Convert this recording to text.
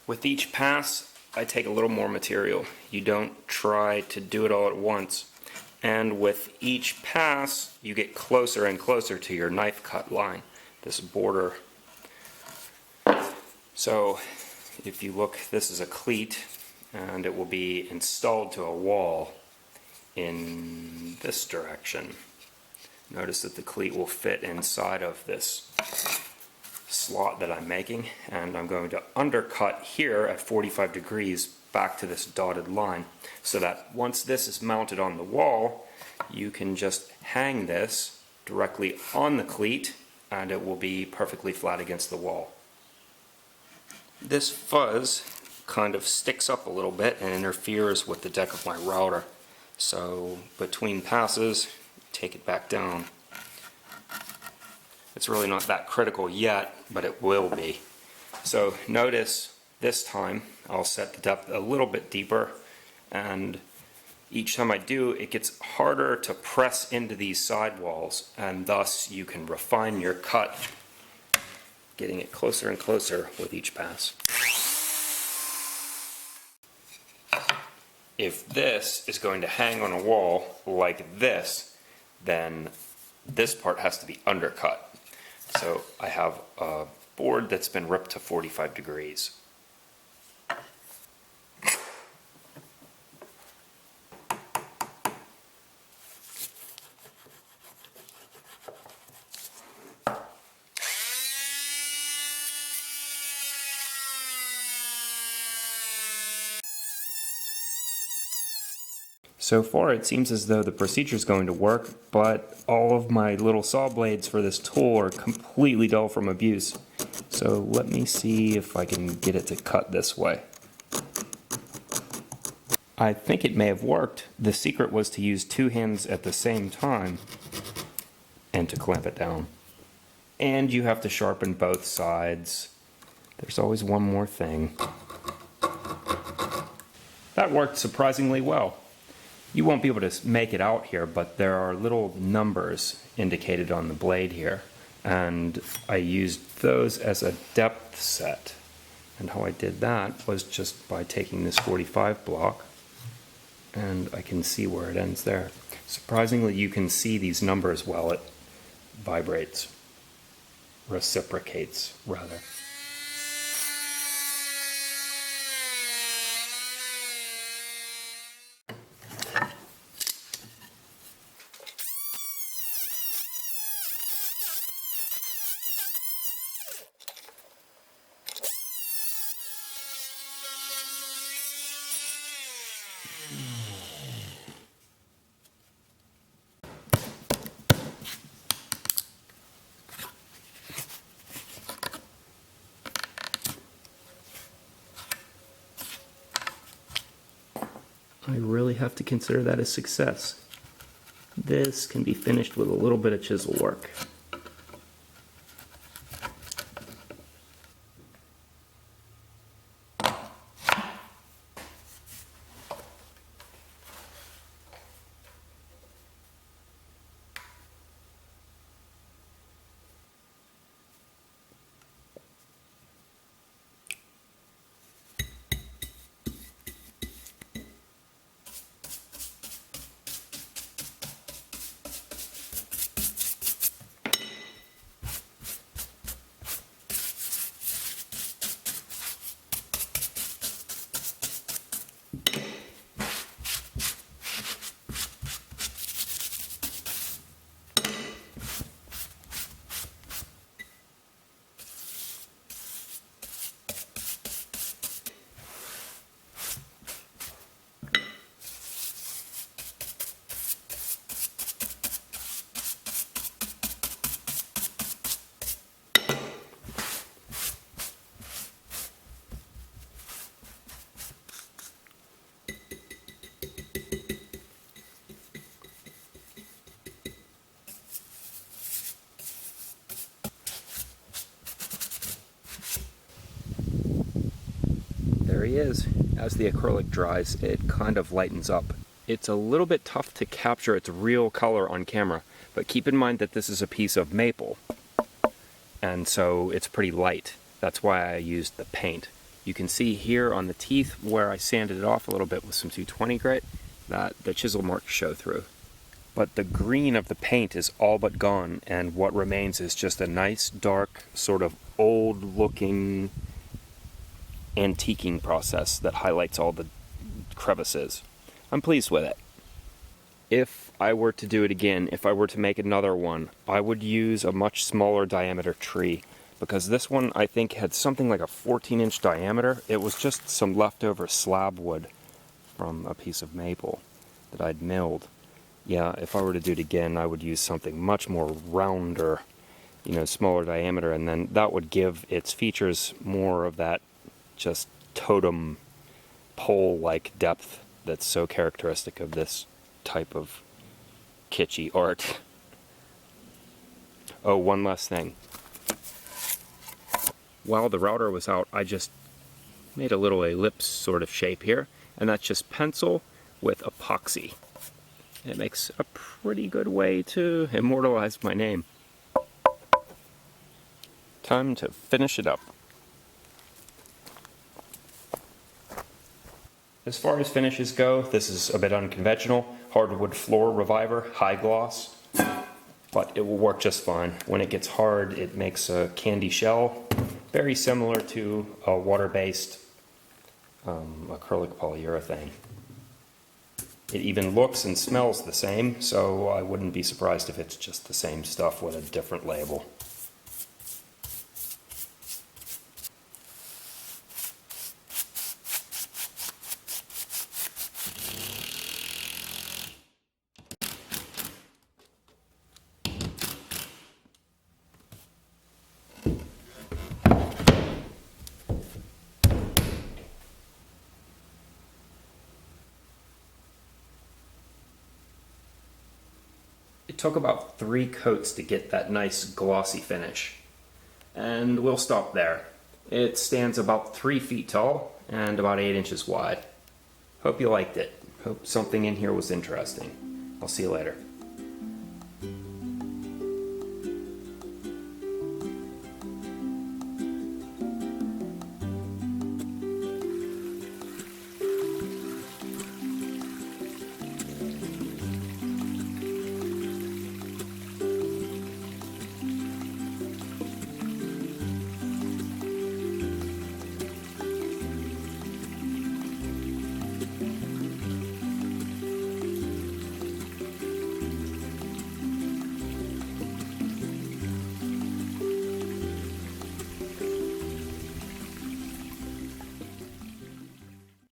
With each pass, I take a little more material. You don't try to do it all at once. And with each pass, you get closer and closer to your knife cut line, this border. So if you look, this is a cleat, and it will be installed to a wall in this direction. Notice that the cleat will fit inside of this slot that I'm making, and I'm going to undercut here at 45 degrees back to this dotted line, so that once this is mounted on the wall, you can just hang this directly on the cleat and it will be perfectly flat against the wall. This fuzz kind of sticks up a little bit and interferes with the deck of my router, so between passes, take it back down. It's really not that critical yet, but it will be. So notice this time I'll set the depth a little bit deeper, and each time I do, it gets harder to press into these sidewalls, and thus you can refine your cut, getting it closer and closer with each pass. If this is going to hang on a wall like this, then this part has to be undercut. So I have a board that's been ripped to 45 degrees. So far it seems as though the procedure is going to work, but all of my little saw blades for this tool are completely dull from abuse. So let me see if I can get it to cut this way. I think it may have worked. The secret was to use two hands at the same time and to clamp it down. And you have to sharpen both sides. There's always one more thing. That worked surprisingly well. You won't be able to make it out here, but there are little numbers indicated on the blade here, and I used those as a depth set. And how I did that was just by taking this 45 block, and I can see where it ends there. Surprisingly, you can see these numbers while it vibrates, reciprocates rather. I really have to consider that a success. This can be finished with a little bit of chisel work. There he is. As the acrylic dries, it kind of lightens up. It's a little bit tough to capture its real color on camera, but keep in mind that this is a piece of maple, and so it's pretty light. That's why I used the paint. You can see here on the teeth where I sanded it off a little bit with some 220 grit that the chisel marks show through. But the green of the paint is all but gone, and what remains is just a nice, dark, sort of old-looking antiquing process that highlights all the crevices. I'm pleased with it. If I were to do it again, if I were to make another one, I would use a much smaller diameter tree, because this one I think had something like a 14-inch diameter. It was just some leftover slab wood from a piece of maple that I'd milled. Yeah, if I were to do it again, I would use something much more rounder, smaller diameter, and then that would give its features more of that just totem pole-like depth that's so characteristic of this type of kitschy art. Oh, one last thing. While the router was out, I just made a little ellipse sort of shape here, and that's just pencil with epoxy. It makes a pretty good way to immortalize my name. Time to finish it up. As far as finishes go, this is a bit unconventional. Hardwood floor reviver, high gloss, but it will work just fine. When it gets hard, it makes a candy shell, very similar to a water-based acrylic polyurethane. It even looks and smells the same, so I wouldn't be surprised if it's just the same stuff with a different label. It took about 3 coats to get that nice glossy finish. And we'll stop there. It stands about 3 feet tall and about 8 inches wide. Hope you liked it. Hope something in here was interesting. I'll see you later.